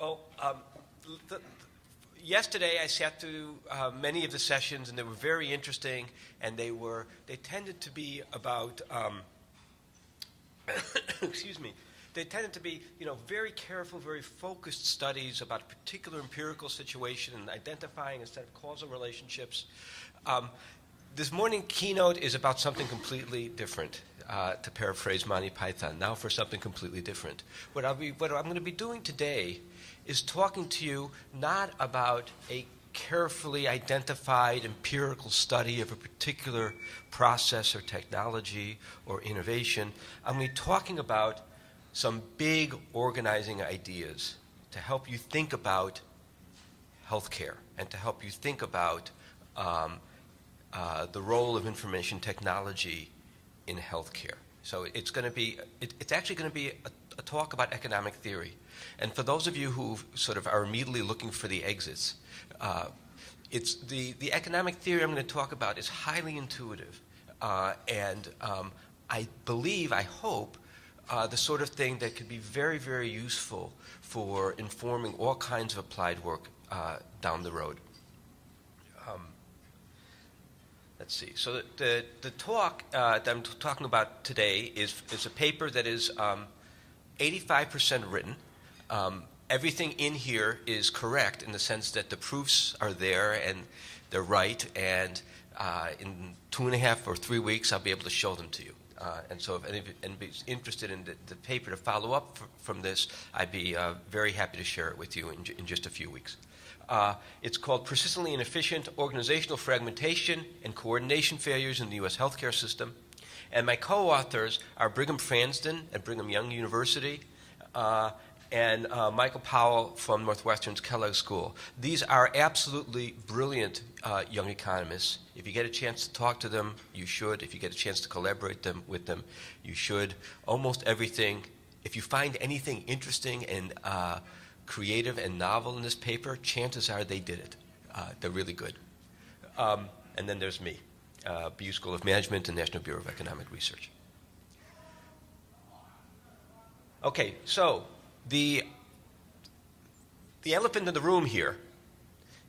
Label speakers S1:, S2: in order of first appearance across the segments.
S1: Well, yesterday I sat through many of the sessions, and they were very interesting, and they tended to be about excuse me. They tended to be, very careful, very focused studies about a particular empirical situation and identifying a set of causal relationships. This morning keynote is about something completely different, to paraphrase Monty Python. Now for something completely different. What I'm going to be doing today is talking to you not about a carefully identified empirical study of a particular process or technology or innovation. I'm going to be talking about some big organizing ideas to help you think about healthcare and to help you think about the role of information technology in healthcare. So it's actually going to be a talk about economic theory. And for those of you who sort of are immediately looking for the exits, it's the economic theory I'm going to talk about is highly intuitive, and I believe, I hope, the sort of thing that could be very, very useful for informing all kinds of applied work down the road. Let's see. So the talk that I'm talking about today is a paper that is 85% written. Everything in here is correct in the sense that the proofs are there and they're right, and in 2.5 or 3 weeks I'll be able to show them to you. And so if anybody's interested in the paper to follow up from this, I'd be very happy to share it with you in just a few weeks. It's called Persistently Inefficient Organizational Fragmentation and Coordination Failures in the U.S. Healthcare System. And my co-authors are Brigham Franston at Brigham Young University and Michael Powell from Northwestern's Kellogg School. These are absolutely brilliant young economists. If you get a chance to talk to them, you should. If you get a chance to collaborate with them, you should. Almost everything. If you find anything interesting and creative and novel in this paper, chances are they did it. They're really good. And then there's me, BU School of Management and National Bureau of Economic Research. Okay, so the elephant in the room here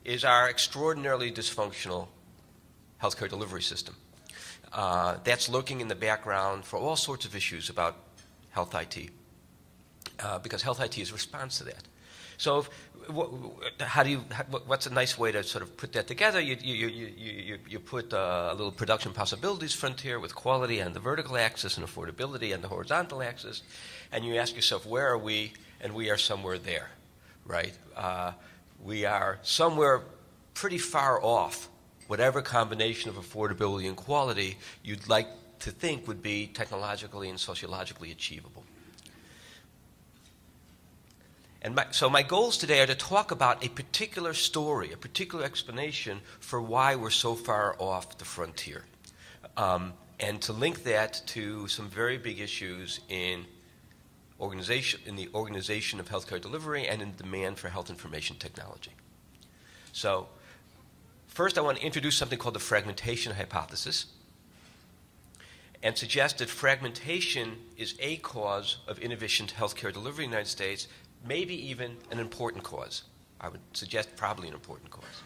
S1: is our extraordinarily dysfunctional healthcare delivery system. That's lurking in the background for all sorts of issues about health IT, because health IT is a response to that. So, what's a nice way to sort of put that together? You put a little production possibilities frontier with quality on the vertical axis and affordability on the horizontal axis, and you ask yourself, where are we? And we are somewhere there, right? We are somewhere pretty far off whatever combination of affordability and quality you'd like to think would be technologically and sociologically achievable. And so my goals today are to talk about a particular story, a particular explanation for why we're so far off the frontier, and to link that to some very big issues in the organization of healthcare delivery and in demand for health information technology. So first I want to introduce something called the fragmentation hypothesis and suggest that fragmentation is a cause of inefficient healthcare delivery in the United States, maybe even an important cause. I would suggest probably an important cause.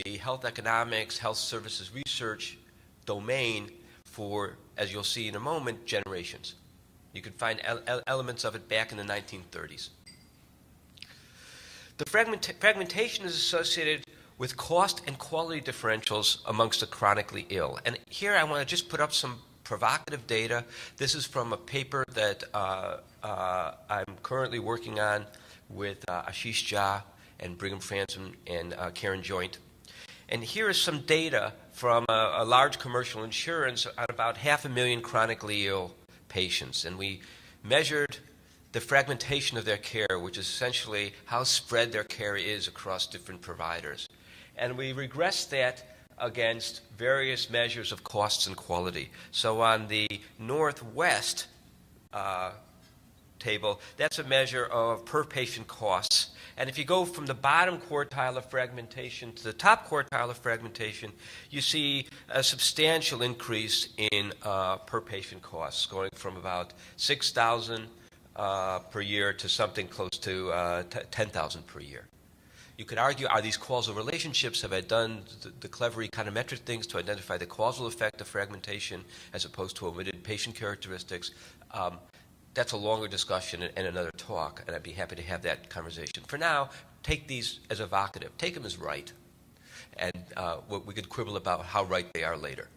S1: The health economics, health services research domain for, as you'll see in a moment, generations. You can find elements of it back in the 1930s. The fragmentation is associated with cost and quality differentials amongst the chronically ill. And here I want to just put up some provocative data. This is from a paper that I'm currently working on with Ashish Jha and Brigham Franston and Karen Joint. And here is some data from a large commercial insurance on about 500,000 chronically ill patients. And we measured the fragmentation of their care, which is essentially how spread their care is across different providers. And we regressed that against various measures of costs and quality. So on the Northwest table, that's a measure of per patient costs. And if you go from the bottom quartile of fragmentation to the top quartile of fragmentation, you see a substantial increase in per patient costs, going from about $6,000 per year to something close to 10,000 per year. You could argue, are these causal relationships? Have I done the clever econometric things to identify the causal effect of fragmentation as opposed to omitted patient characteristics? That's a longer discussion and another talk, and I'd be happy to have that conversation. For now, take these as evocative. Take them as right. And we could quibble about how right they are later.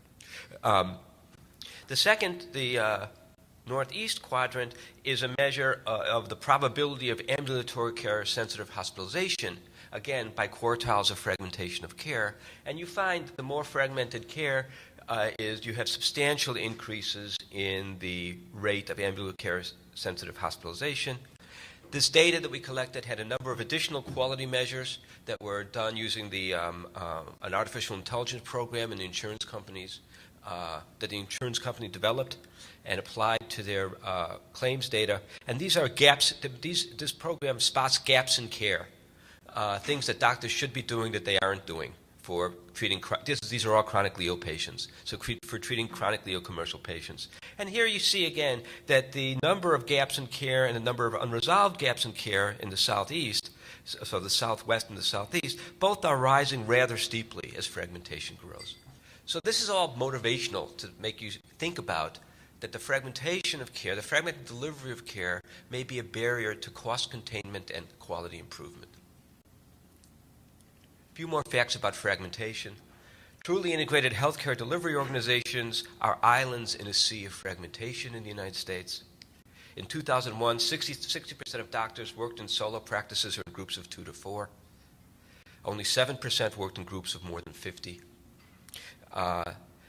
S1: The second, the northeast quadrant, is a measure of the probability of ambulatory care-sensitive hospitalization, again, by quartiles of fragmentation of care. And you find the more fragmented care is you have substantial increases in the rate of ambulatory care-sensitive hospitalization. This data that we collected had a number of additional quality measures that were done using the, an artificial intelligence program in the insurance companies that the insurance company developed and applied to their claims data. And these are gaps. This program spots gaps in care, things that doctors should be doing that they aren't doing for treating. These are all chronically ill patients. So for treating chronically ill commercial patients. And here you see again that the number of gaps in care and the number of unresolved gaps in care in the southeast, so the southwest and the southeast, both are rising rather steeply as fragmentation grows. So this is all motivational to make you think about that the fragmentation of care, the fragmented delivery of care, may be a barrier to cost containment and quality improvement. A few more facts about fragmentation. Truly integrated healthcare delivery organizations are islands in a sea of fragmentation in the United States. In 2001, 60% of doctors worked in solo practices or in groups of 2 to 4. Only 7% worked in groups of more than 50.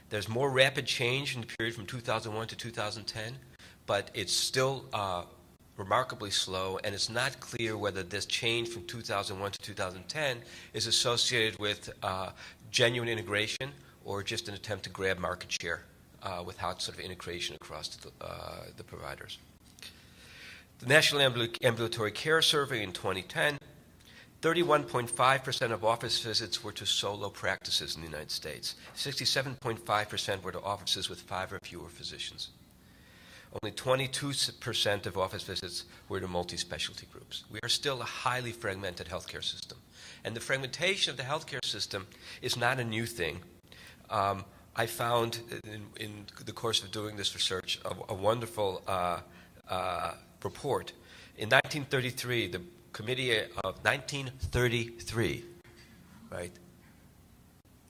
S1: There's more rapid change in the period from 2001 to 2010, but it's still remarkably slow, and it's not clear whether this change from 2001 to 2010 is associated with genuine integration or just an attempt to grab market share without sort of integration across the providers. The National Ambulatory Care Survey in 2010, 31.5% of office visits were to solo practices in the United States. 67.5% were to offices with 5 or fewer physicians. Only 22% of office visits were to multi-specialty groups. We are still a highly fragmented healthcare system. And the fragmentation of the healthcare system is not a new thing. I found in the course of doing this research a wonderful report. In 1933, the Committee of 1933, right?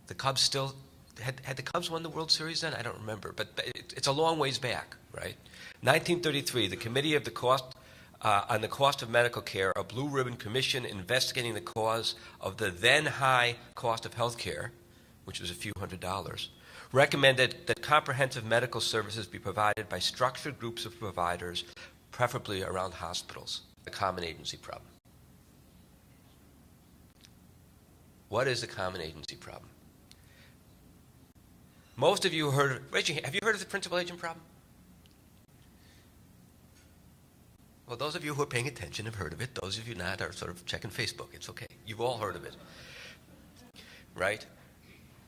S1: The Cubs still, had the Cubs won the World Series then? I don't remember, but it's a long ways back, right? 1933, the Committee of the Cost, on the Cost of Medical Care, a blue ribbon commission investigating the cause of the then high cost of health care, which was a few $100s, recommended that comprehensive medical services be provided by structured groups of providers, preferably around hospitals. The common agency problem. What is the common agency problem? Most of you heard, raise your hand, have you heard of the principal agent problem? Well, those of you who are paying attention have heard of it. Those of you not are sort of checking Facebook. It's okay. You've all heard of it, right?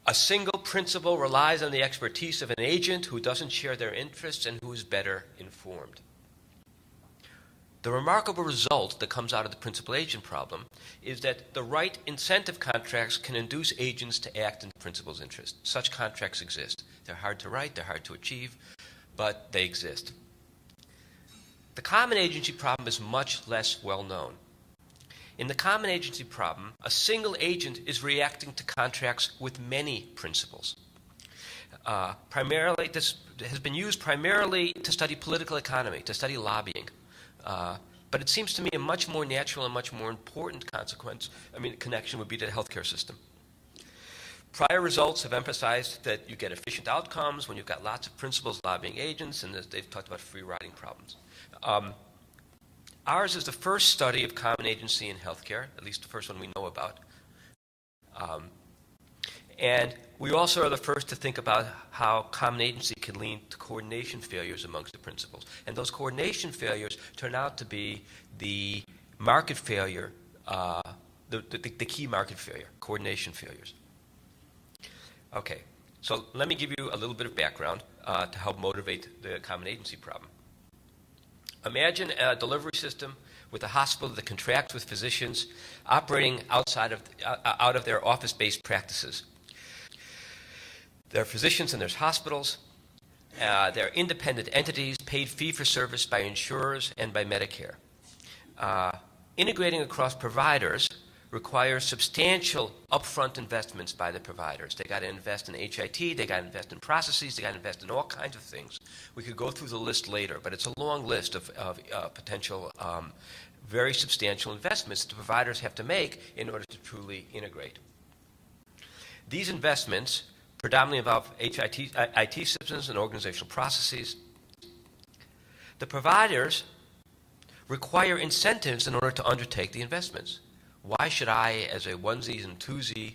S1: A single principal relies on the expertise of an agent who doesn't share their interests and who is better informed. The remarkable result that comes out of the principal agent problem is that the right incentive contracts can induce agents to act in the principal's interest. Such contracts exist. They're hard to write, they're hard to achieve, but they exist. The common agency problem is much less well known. In the common agency problem, a single agent is reacting to contracts with many principals. Primarily, this has been used primarily to study political economy, to study lobbying. But it seems to me a much more natural and much more important connection would be to the healthcare system. Prior results have emphasized that you get efficient outcomes when you've got lots of principals lobbying agents, and they've talked about free riding problems. Ours is the first study of common agency in healthcare, at least the first one we know about. And we also are the first to think about how common agency can lead to coordination failures amongst the principals. And those coordination failures turn out to be the market failure, the key market failure, coordination failures. Okay, so let me give you a little bit of background to help motivate the common agency problem. Imagine a delivery system with a hospital that contracts with physicians operating out of their office-based practices. There are physicians and there's hospitals. They're independent entities paid fee-for-service by insurers and by Medicare. Integrating across providers requires substantial upfront investments by the providers. They got to invest in HIT, they got to invest in processes, they got to invest in all kinds of things. We could go through the list later, but it's a long list of potential very substantial investments the providers have to make in order to truly integrate. These investments predominantly involve IT systems and organizational processes. The providers require incentives in order to undertake the investments. Why should I, as a onesie and twosie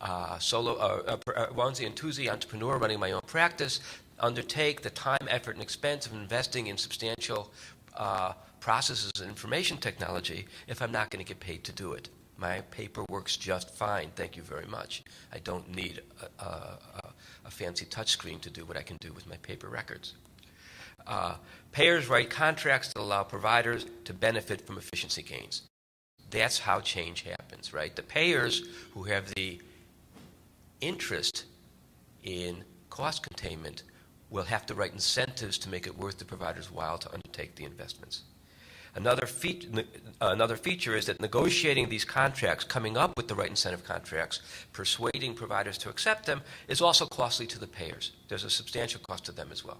S1: onesie and twosie entrepreneur running my own practice, undertake the time, effort, and expense of investing in substantial processes and information technology if I'm not going to get paid to do it? My paper works just fine, thank you very much. I don't need a fancy touchscreen to do what I can do with my paper records. Payers write contracts that allow providers to benefit from efficiency gains. That's how change happens, right? The payers who have the interest in cost containment will have to write incentives to make it worth the provider's while to undertake the investments. Another feature is that negotiating these contracts, coming up with the right incentive contracts, persuading providers to accept them, is also costly to the payers. There's a substantial cost to them as well.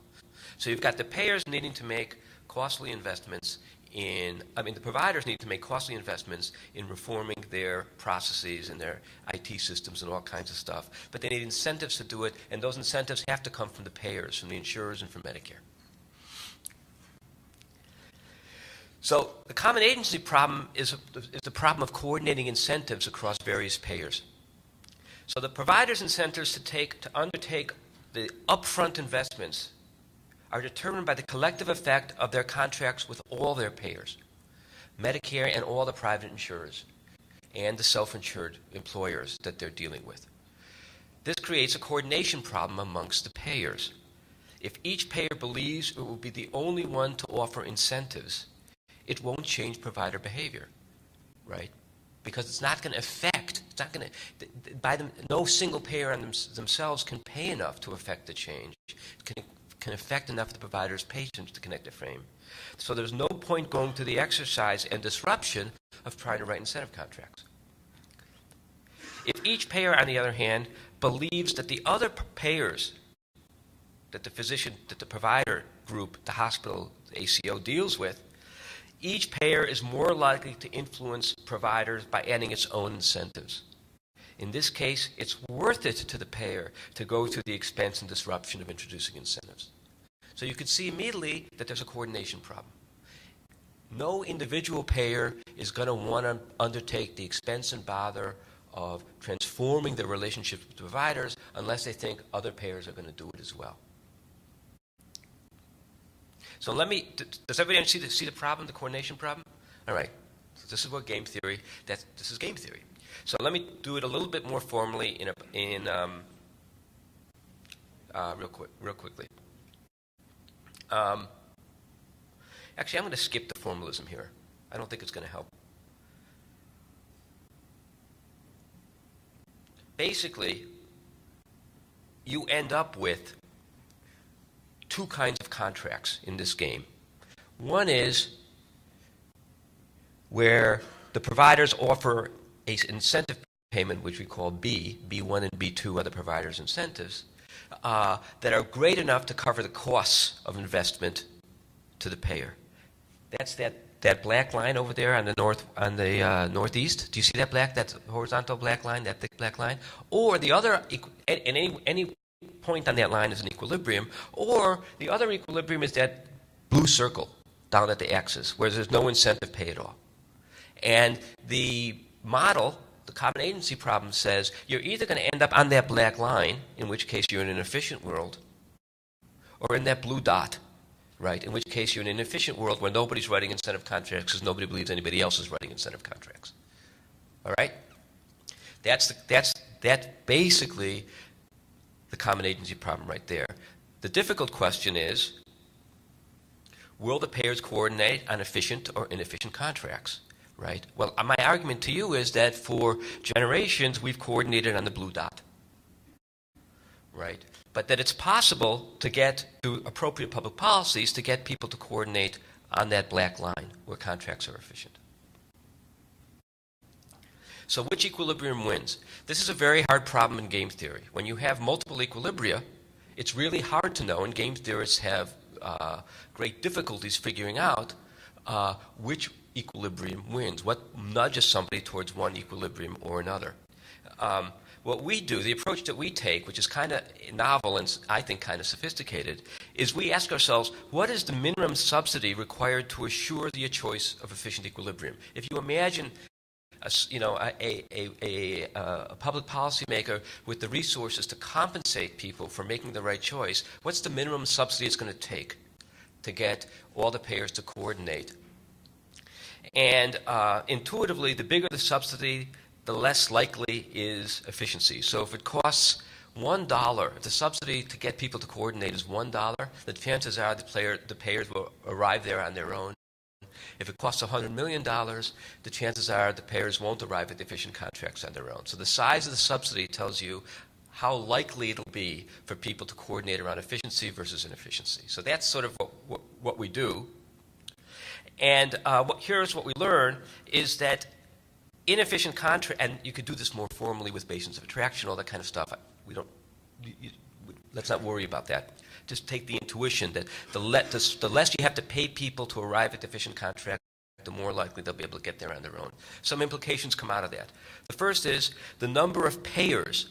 S1: So you've got the payers needing to make costly investments the providers need to make costly investments in reforming their processes and their IT systems and all kinds of stuff. But they need incentives to do it, and those incentives have to come from the payers, from the insurers, and from Medicare. So the common agency problem is the problem of coordinating incentives across various payers. So the providers' incentives to undertake the upfront investments are determined by the collective effect of their contracts with all their payers, Medicare and all the private insurers, and the self-insured employers that they're dealing with. This creates a coordination problem amongst the payers. If each payer believes it will be the only one to offer incentives, it won't change provider behavior, right? Because it's not going to affect, no single payer on themselves can pay enough to affect the change. It can affect enough of the provider's patients to connect the frame. So there's no point going through the exercise and disruption of trying to write incentive contracts. If each payer, on the other hand, believes that the other payers that the provider group, the hospital, the ACO deals with, each payer is more likely to influence providers by adding its own incentives. In this case, it's worth it to the payer to go through the expense and disruption of introducing incentives. So you can see immediately that there's a coordination problem. No individual payer is going to want to undertake the expense and bother of transforming their relationships with providers unless they think other payers are going to do it as well. So does everybody see the problem, the coordination problem? All right, so this is what game theory, this is game theory. So let me do it a little bit more formally real quickly. Actually, I'm going to skip the formalism here. I don't think it's going to help. Basically, you end up with two kinds of contracts in this game. One is where the providers offer an incentive payment, which we call B1 and B2 are the providers' incentives, that are great enough to cover the costs of investment to the payer. That's that black line over there on the northeast. Do you see that horizontal black line, that thick black line? Or the other, and any point on that line is an equilibrium, or the other equilibrium is that blue circle down at the axis, where there's no incentive pay at all. And the model, the common agency problem, says you're either going to end up on that black line, in which case you're in an efficient world, or in that blue dot, right, in which case you're in an inefficient world where nobody's writing incentive contracts because nobody believes anybody else is writing incentive contracts. All right? That's basically the common agency problem right there. The difficult question is, Will the payers coordinate on efficient or inefficient contracts? Right? Well, my argument to you is that for generations we've coordinated on the blue dot. Right? But that it's possible to get, through appropriate public policies, to get people to coordinate on that black line where contracts are efficient. So which equilibrium wins? This is a very hard problem in game theory. When you have multiple equilibria, it's really hard to know, and game theorists have great difficulties figuring out which equilibrium wins, what nudges somebody towards one equilibrium or another. What we do, the approach that we take, which is kind of novel and I think kind of sophisticated, is we ask ourselves, what is the minimum subsidy required to assure the choice of efficient equilibrium? If you imagine a public policymaker with the resources to compensate people for making the right choice, what's the minimum subsidy it's going to take to get all the payers to coordinate? And intuitively, the bigger the subsidy, the less likely is efficiency. So if it costs $1, if the subsidy to get people to coordinate is $1, the chances are the payers will arrive there on their own. If it costs $100 million, the chances are the payers won't arrive at efficient contracts on their own. So the size of the subsidy tells you how likely it'll be for people to coordinate around efficiency versus inefficiency. So that's sort of what we do. And here's what we learn is that inefficient contract, and you could do this more formally with bases of attraction, all that kind of stuff. Let's not worry about that. Just take the intuition that the less you have to pay people to arrive at efficient contract, the more likely they'll be able to get there on their own. Some implications come out of that. The first is the number of payers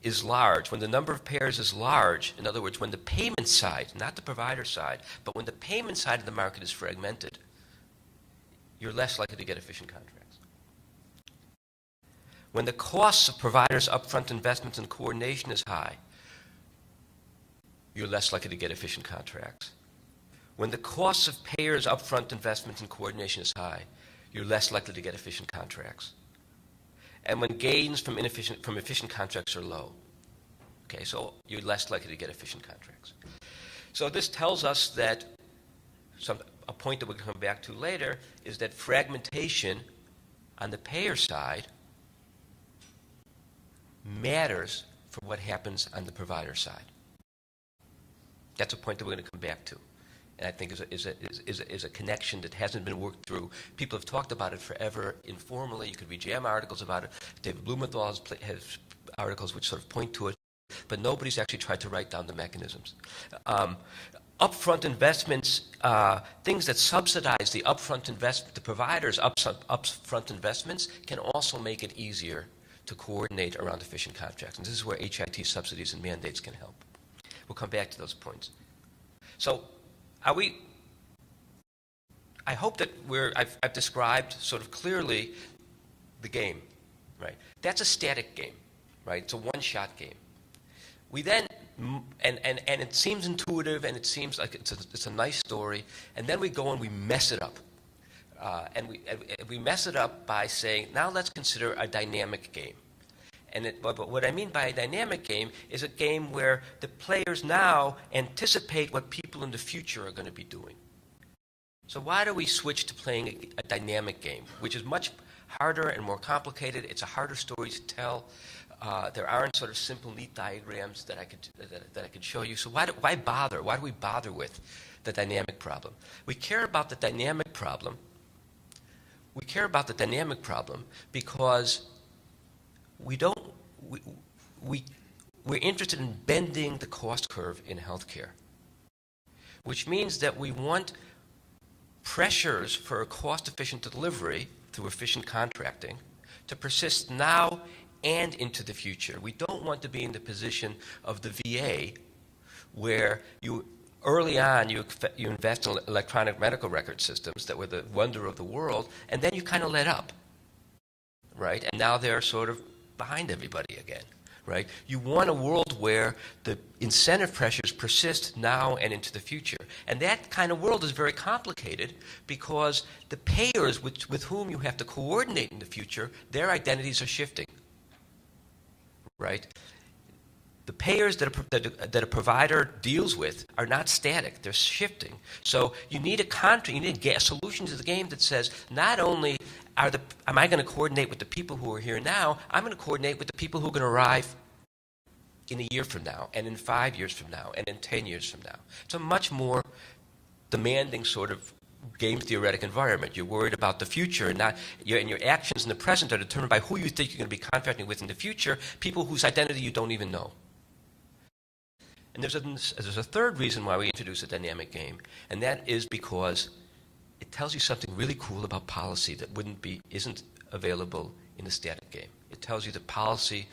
S1: is large. When the number of payers is large, in other words, when the payment side, not the provider side, but when the payment side of the market is fragmented, you're less likely to get efficient contracts. When the costs of providers' upfront investments and coordination is high, you're less likely to get efficient contracts. When the costs of payers' upfront investments and coordination is high, you're less likely to get efficient contracts. And when gains from efficient contracts are low, okay, so you're less likely to get efficient contracts. So this tells us that a point that we'll come back to later is that fragmentation on the payer side matters for what happens on the provider side. That's a point that we're going to come back to, and I think is a connection that hasn't been worked through. People have talked about it forever informally. You could read JM articles about it. David Blumenthal has articles which sort of point to it, but nobody's actually tried to write down the mechanisms. Upfront investments, things that subsidize the upfront investment, the provider's upfront investments, can also make it easier to coordinate around efficient contracts. And this is where HIT subsidies and mandates can help. We'll come back to those points. So, I hope that I've described sort of clearly the game, right? That's a static game, right? It's a one-shot game. We then, and it seems intuitive, and it seems like it's a nice story, and then we go and we mess it up. And we mess it up by saying, now let's consider a dynamic game. But what I mean by a dynamic game is a game where the players now anticipate what people in the future are going to be doing. So why do we switch to playing a dynamic game, which is much harder and more complicated? It's a harder story to tell. There aren't sort of simple, neat diagrams that I could show you. So why bother? Why do we bother with the dynamic problem? We care about the dynamic problem. We care about the dynamic problem because we're interested in bending the cost curve in healthcare, which means that we want pressures for a cost-efficient delivery through efficient contracting to persist now and into the future. We don't want to be in the position of the VA where early on you invest in electronic medical record systems that were the wonder of the world, and then you kind of let up, right? And now they're sort of behind everybody again, right? You want a world where the incentive pressures persist now and into the future. And that kind of world is very complicated because the payers with whom you have to coordinate in the future, their identities are shifting, right? The payers that a provider deals with are not static; they're shifting. So you need a contract, you need a solution to the game that says not only am I going to coordinate with the people who are here now, I'm going to coordinate with the people who are going to arrive in a year from now, and in 5 years from now, and in 10 years from now. It's a much more demanding sort of game theoretic environment. You're worried about the future, and your actions in the present are determined by who you think you're going to be contracting with in the future, people whose identity you don't even know. And there's a third reason why we introduce a dynamic game, and that is because it tells you something really cool about policy that isn't available in a static game. It tells you that policy,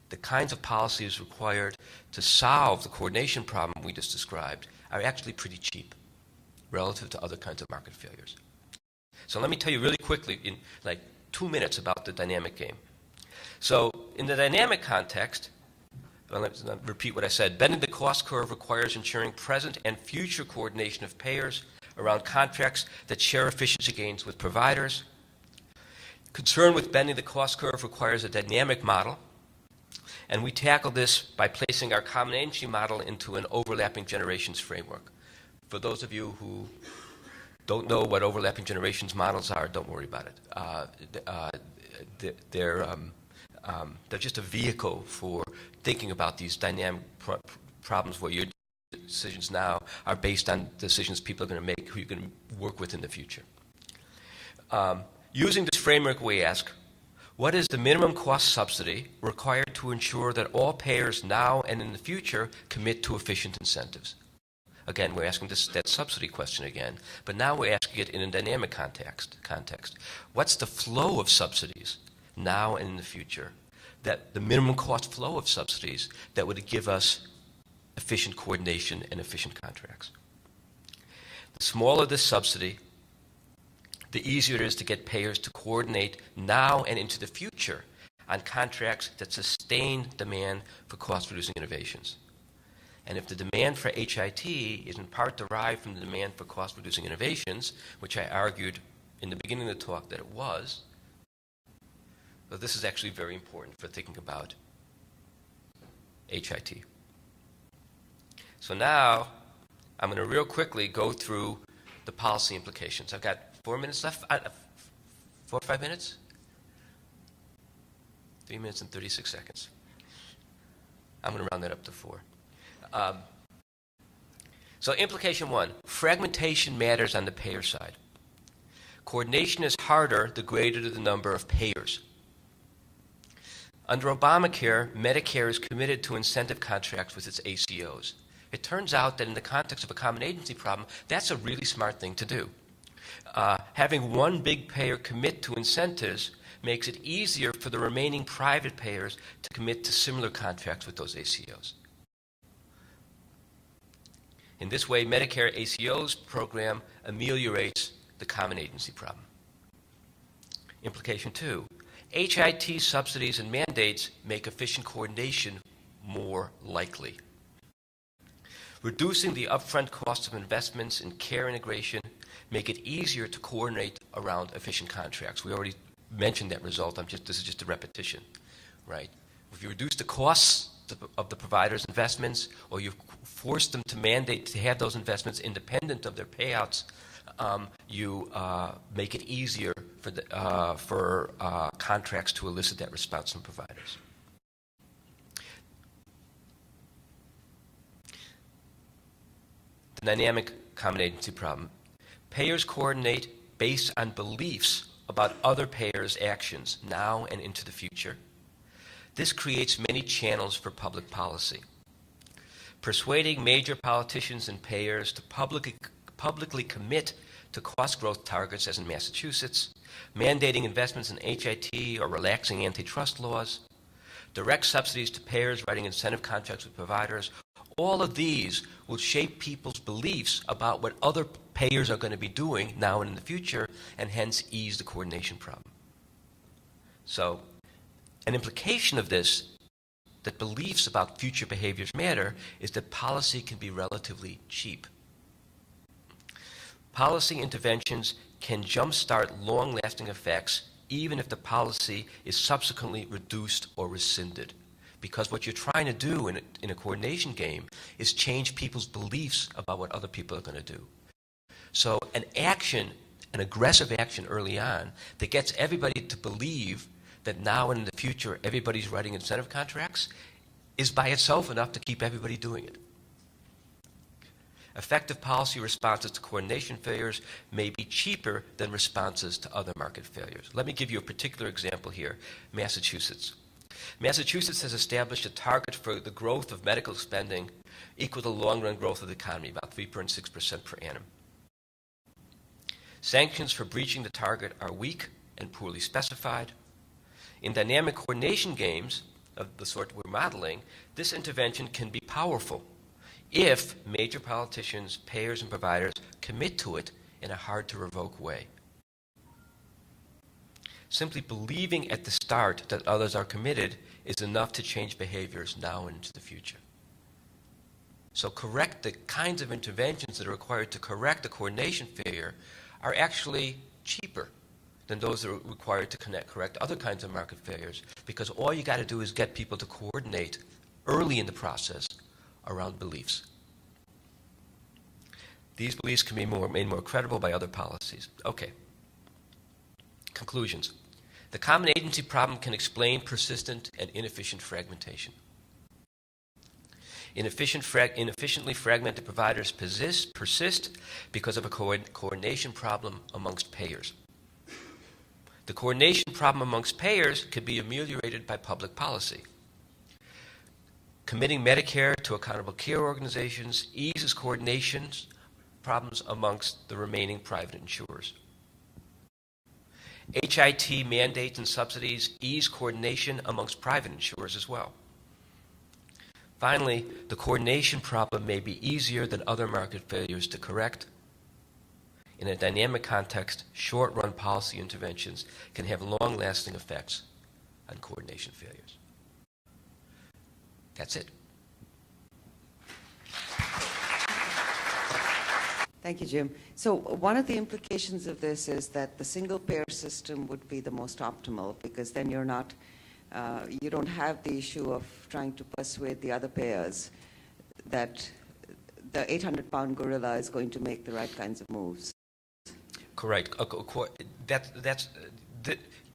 S1: the kinds of policies required to solve the coordination problem we just described, are actually pretty cheap relative to other kinds of market failures. So let me tell you really quickly, in like 2 minutes, about the dynamic game. So in the dynamic context, let's repeat what I said. Bending the cost curve requires ensuring present and future coordination of payers around contracts that share efficiency gains with providers. Concern with bending the cost curve requires a dynamic model, and we tackle this by placing our common agency model into an overlapping generations framework. For those of you who don't know what overlapping generations models are, don't worry about it. They're just a vehicle for thinking about these dynamic problems where your decisions now are based on decisions people are going to make, who you're going to work with in the future. Using this framework, we ask, what is the minimum cost subsidy required to ensure that all payers now and in the future commit to efficient incentives? Again, we're asking that subsidy question again, but now we're asking it in a dynamic context. What's the flow of subsidies now and in the future, that the minimum cost flow of subsidies that would give us efficient coordination and efficient contracts? The smaller this subsidy, the easier it is to get payers to coordinate now and into the future on contracts that sustain demand for cost-reducing innovations. And if the demand for HIT is in part derived from the demand for cost-reducing innovations, which I argued in the beginning of the talk that it was, well, this is actually very important for thinking about HIT. So now I'm going to real quickly go through the policy implications. I've got 4 minutes left. 4 or 5 minutes? 3 minutes and 36 seconds. I'm going to round that up to 4. So implication 1, fragmentation matters on the payer side. Coordination is harder the greater the number of payers. Under Obamacare, Medicare is committed to incentive contracts with its ACOs. It turns out that in the context of a common agency problem, that's a really smart thing to do. Having one big payer commit to incentives makes it easier for the remaining private payers to commit to similar contracts with those ACOs. In this way, Medicare ACO's program ameliorates the common agency problem. Implication 2, HIT subsidies and mandates make efficient coordination more likely. Reducing the upfront cost of investments in care integration make it easier to coordinate around efficient contracts. We already mentioned that result. This is just a repetition, right? If you reduce the costs of the provider's investments, or you force them to mandate to have those investments independent of their payouts, you make it easier for contracts to elicit that response from providers. The dynamic common agency problem. Payers coordinate based on beliefs about other payers' actions now and into the future. This creates many channels for public policy. Persuading major politicians and payers to publicly commit to cost growth targets, as in Massachusetts, mandating investments in HIT or relaxing antitrust laws, direct subsidies to payers writing incentive contracts with providers, all of these will shape people's beliefs about what other payers are going to be doing now and in the future, and hence ease the coordination problem. So, an implication of this, that beliefs about future behaviors matter, is that policy can be relatively cheap. Policy interventions can jumpstart long-lasting effects even if the policy is subsequently reduced or rescinded. Because what you're trying to do in a coordination game is change people's beliefs about what other people are going to do. So an aggressive action early on that gets everybody to believe that now and in the future everybody's writing incentive contracts is by itself enough to keep everybody doing it. Effective policy responses to coordination failures may be cheaper than responses to other market failures. Let me give you a particular example here, Massachusetts. Massachusetts has established a target for the growth of medical spending equal to the long-run growth of the economy, about 3.6% per annum. Sanctions for breaching the target are weak and poorly specified. In dynamic coordination games of the sort we're modeling, this intervention can be powerful if major politicians, payers, and providers commit to it in a hard-to-revoke way. Simply believing at the start that others are committed is enough to change behaviors now and into the future. So the kinds of interventions that are required to correct the coordination failure are actually cheaper than those that are required to correct other kinds of market failures, because all you got to do is get people to coordinate early in the process around beliefs. These beliefs can be made more credible by other policies. Okay. Conclusions. The common agency problem can explain persistent and inefficient fragmentation. Inefficiently fragmented providers persist because of a coordination problem amongst payers. The coordination problem amongst payers could be ameliorated by public policy. Committing Medicare to accountable care organizations eases coordination problems amongst the remaining private insurers. HIT mandates and subsidies ease coordination amongst private insurers as well. Finally, the coordination problem may be easier than other market failures to correct. In a dynamic context, short-run policy interventions can have long-lasting effects on coordination failures. That's it.
S2: Thank you, Jim. So one of the implications of this is that the single-payer system would be the most optimal, because then you're not, you don't have the issue of trying to persuade the other payers that the 800-pound gorilla is going to make the right kinds of moves.
S1: Correct.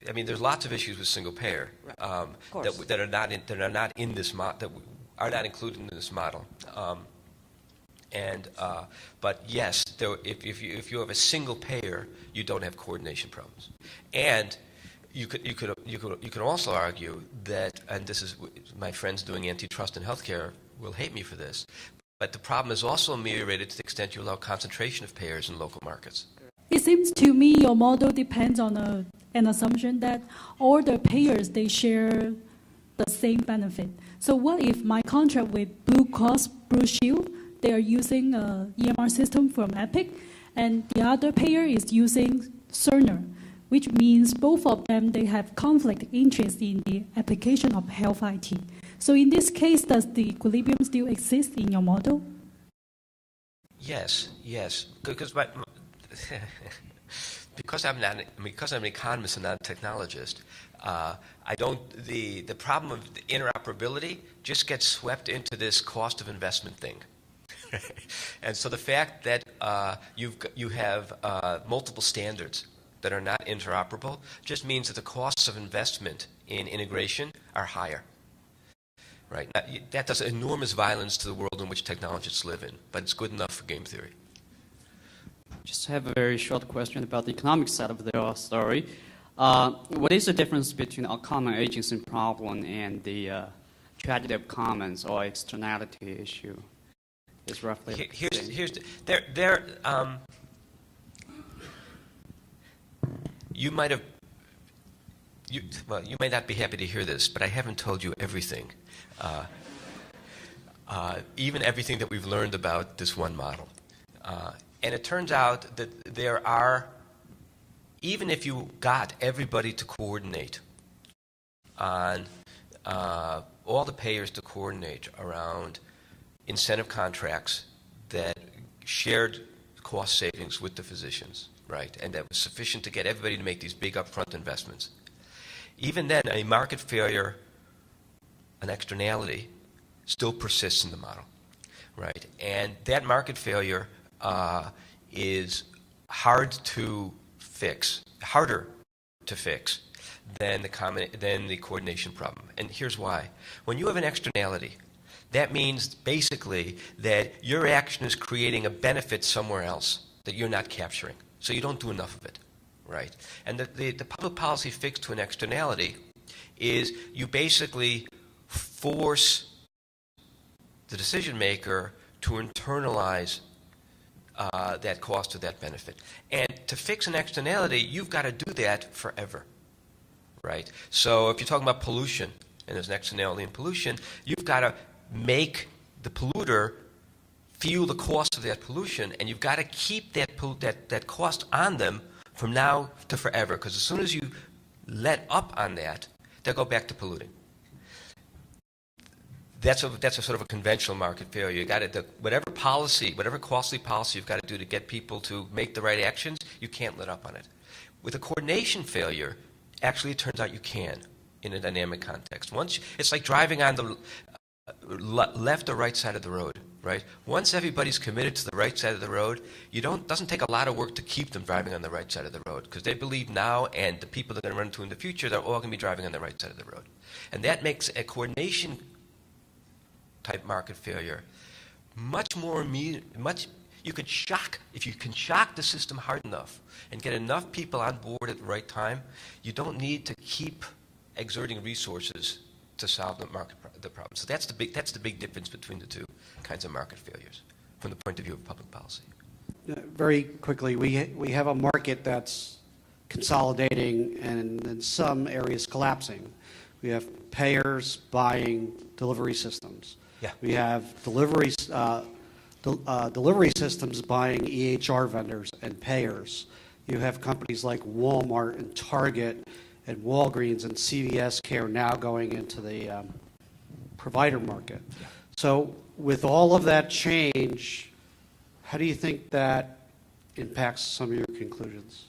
S1: I mean, there's lots of issues with single-payer that are not in this that are not included in this model. But yes, if you have a single payer, you don't have coordination problems. And you could also argue that, and this is my friends doing antitrust in healthcare will hate me for this, but the problem is also ameliorated to the extent you allow concentration of payers in local markets.
S3: It seems to me your model depends on an assumption that all the payers, they share the same benefit. So what if my contract with Blue Cross Blue Shield, they are using an EMR system from Epic, and the other payer is using Cerner, which means both of them, they have conflict interest in the application of health IT. So in this case, does the equilibrium still exist in your model?
S1: Yes, because because I'm an economist and not a technologist, the problem of the interoperability just gets swept into this cost of investment thing. And so the fact that you have multiple standards that are not interoperable just means that the costs of investment in integration are higher. Right? That does enormous violence to the world in which technologists live in, but it's good enough for game theory.
S4: Just have a very short question about the economic side of the story. What is the difference between a common agency problem and the tragedy of commons or externality issue? Is roughly
S1: you may not be happy to hear this, but I haven't told you everything, even everything that we've learned about this one model. And it turns out that there are, even if you got everybody to coordinate on all the payers to coordinate around incentive contracts that shared cost savings with the physicians, right? And that was sufficient to get everybody to make these big upfront investments. Even then, a market failure an externality still persists in the model, right? And that market failure is harder to fix than the coordination problem. And here's why. When you have an externality, that means basically that your action is creating a benefit somewhere else that you're not capturing. So you don't do enough of it, right? And the public policy fix to an externality is you basically force the decision maker to internalize that cost or that benefit. And to fix an externality, you've got to do that forever, right? So if you're talking about pollution, and there's an externality in pollution, you've got to make the polluter feel the cost of that pollution, and you've got to keep that cost on them from now to forever, because as soon as you let up on that, they'll go back to polluting. That's a sort of a conventional market failure. You got to whatever costly policy you've got to do to get people to make the right actions, you can't let up on it. With a coordination failure, actually it turns out you can in a dynamic context. It's like driving on the left or right side of the road, right? Once everybody's committed to the right side of the road, doesn't take a lot of work to keep them driving on the right side of the road, because they believe now, and the people they're going to run into in the future, they're all going to be driving on the right side of the road. And that makes a coordination type market failure much more immediate. If you can shock the system hard enough and get enough people on board at the right time, you don't need to keep exerting resources to solve the problem. So that's the big difference between the two kinds of market failures from the point of view of public policy.
S5: Very quickly, we have a market that's consolidating and in some areas collapsing. We have payers buying delivery systems.
S1: Yeah.
S5: We have delivery systems buying EHR vendors and payers. You have companies like Walmart and Target and Walgreens and CVS Care now going into the provider market. Yeah. So with all of that change, how do you think that impacts some of your conclusions?